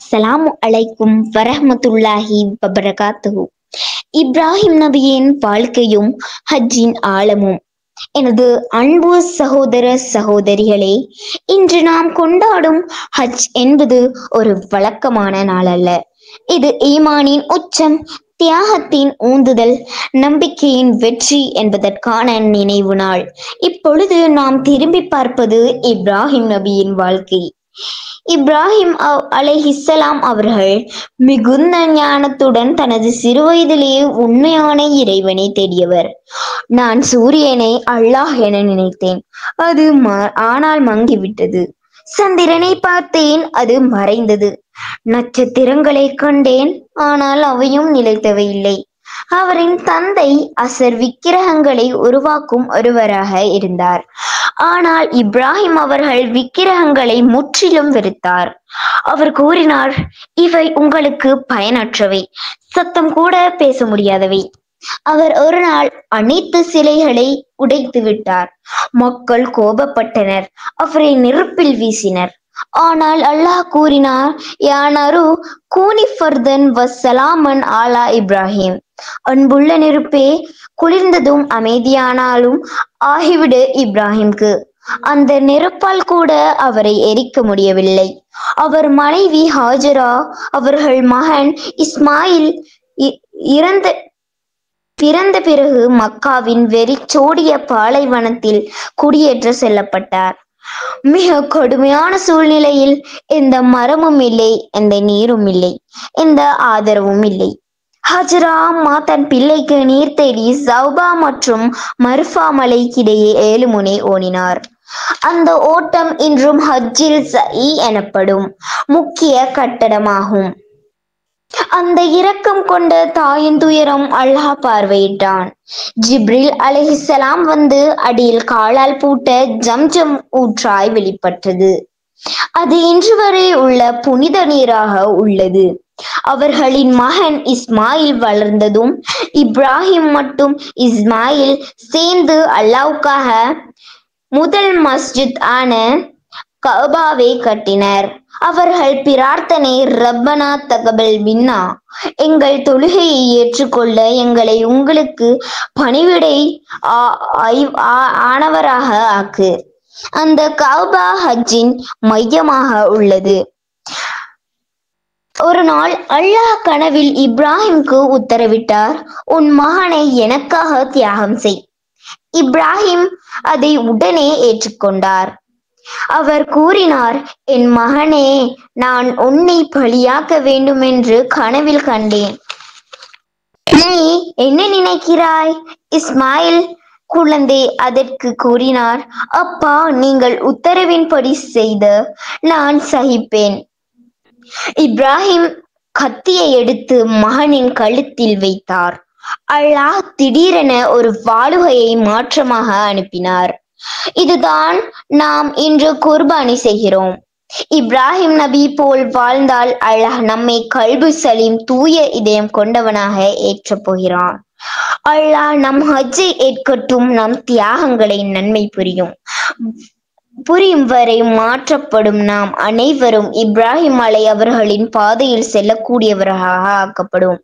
அஸ்ஸலாமு அலைக்கும் வரஹ்மத்துல்லாஹி வபரகாத்துஹு. இப்ராஹிம் நபியின் வாழ்க்கையும் ஹஜ்ஜின் ஆழமும். எனது அன்பு சகோதர சகோதரிகளே, இன்று நாம் கொண்டாடும் ஹஜ் என்பது ஒரு வழக்கமான நாள் அல்ல. இது ஈமானின் உச்சம், தியாகத்தின் ஊந்துதல், நம்பிக்கையின் வெற்றி என்பதற்கான நினைவு நாள். இப்பொழுது நாம் திரும்பி பார்ப்பது இப்ராஹிம் நபியின் வாழ்க்கை. இப்ராஹிம் அலைஹிஸ்ஸலாம் அவர்கள் மிகுந்த ஞானத்துடன் தனது சிறுவயதிலேயே உண்மையான இறைவனை தேடியவர். நான் சூரியனை அல்லாஹ் என நினைத்தேன், அது ஆனால் மங்கிவிட்டது. சந்திரனை பார்த்தேன், அது மறைந்தது. நட்சத்திரங்களை கண்டேன், ஆனால் அவையும் நிலைத்தவை இல்லை. அவரின் தந்தை அசர் விக்கிரகங்களை உருவாக்கும் ஒருவராக இருந்தார். ஆனால் இப்ராஹிம் அவர்கள் விக்கிரகங்களை முற்றிலும் வெறுத்தார். அவர் கூறினார், இவை உங்களுக்கு பயனற்றவை, சத்தம் கூட பேச முடியாதவை. அவர் ஒரு நாள் அனைத்து சிலைகளை உடைத்து விட்டார். மக்கள் கோபப்பட்டனர், அவரை நெருப்பில் வீசினர். ஆனால் அல்லாஹ் கூறினார், யானரு கூனி ஃபர்தன் வஸ்ஸலாமன் ஆலா இப்ராஹிம். அன்புள்ள நெருப்பே, குளிர்ந்ததும் அமைதியானாலும் ஆகிவிடு இப்ராஹிம்க்கு. அந்த நெருப்பால் கூட அவரை எரிக்க முடியவில்லை. அவர் மனைவி ஹாஜரா அவர்கள் மகன் இஸ்மாயில் பிறந்த பிறகு மக்காவின் வெறிச்சோடிய பாலைவனத்தில் குடியேற்ற செல்லப்பட்டார். மிக கடுமையான சூழ்நிலையில் எந்த மரமும் இல்லை, எந்த நீரும் இல்லை, எந்த ஆதரவும் இல்லை. ஹஜரா அம்மா தன் பிள்ளைக்கு நீர் தேடி சௌபா மற்றும் மர்ஃபா மலைக்கிடையே 7 முனை ஓடினார். அந்த ஓட்டம் இன்றும் ஹஜ்ஜில் சஇ எனப்படும் முக்கிய கட்டடமாகும். அந்த இரக்கம் கொண்ட தாயின் துயரம் அல்லாஹ் பார்வையிட்டான். ஜிப்ரில் அலைஹிஸ்ஸலாம் வந்து அடியில் காலால் பூட்ட ஜம்ஜம் ஊற்றாய் வெளிப்பட்டது. அது இன்று வரை உள்ள புனித நீராக உள்ளது. அவர்களின் மகன் இஸ்மாயில் வளர்ந்ததும் இப்ராஹிம் மற்றும் இஸ்மாயில் சேர்ந்து அல்லாஹ்வுக்காக முதல் மஸ்ஜித் ஆன கஅபாவை கட்டினர். அவர்கள் பிரார்த்தனை, ரப்பனா தகபல் மின்னா, எங்கள் தொழுகையை ஏற்றுக்கொள்ள எங்களை உங்களுக்கு பணிவிடை ஆனவராக ஆக்கு. அந்த கஅபா ஹஜ்ஜின் மையமாக உள்ளது. ஒரு நாள் அல்லாஹ் கனவில் இப்ராஹிம்க்கு உத்தரவிட்டார், உன் மகனை எனக்காக தியாகம் செய். இப்ராஹிம் அதை உடனே ஏற்றுக்கொண்டார். அவர் கூறினார், என் மகனே, நான் உன்னை பலியாக்க வேண்டும் என்று கனவில் கண்டேன். நீ என்ன நினைக்கிறாய்? இஸ்மாயில் குழந்தை அதற்கு கூறினார், அப்பா, நீங்கள் உத்தரவின்படி செய்த நான் சகிப்பேன். இப்ராஹிம் கத்தியை எடுத்து மகனின் கழுத்தில் வைத்தார். அல்லாஹ் திடீரென ஒரு வாளுகையை மாற்றமாக அனுப்பினார். இதுதான் நாம் இன்று குர்பானி செய்கிறோம். இப்ராஹிம் நபி போல் வாழ்ந்தால் அல்லாஹ் நம்மை கல்பு சலீம், தூய இதயம் கொண்டவனாக ஏற்றப் போகிறான். அல்லாஹ் நம் ஹஜ்ஜை ஏற்கட்டும். நம் தியாகங்களை நன்மை புரியும் வரை மாற்றப்படும் நாம் அனைவரும் இப்ராஹிம் அலை அவர்களின் பாதையில் செல்லக்கூடியவர்களாக ஆக்கப்படும்.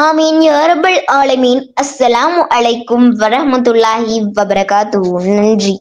ஆமீன் யா ரப்பல் ஆலமீன். அஸ்ஸலாமு அலைக்கும் வரஹ்மத்துல்லாஹி வபரகாத்துஹு. நன்றி.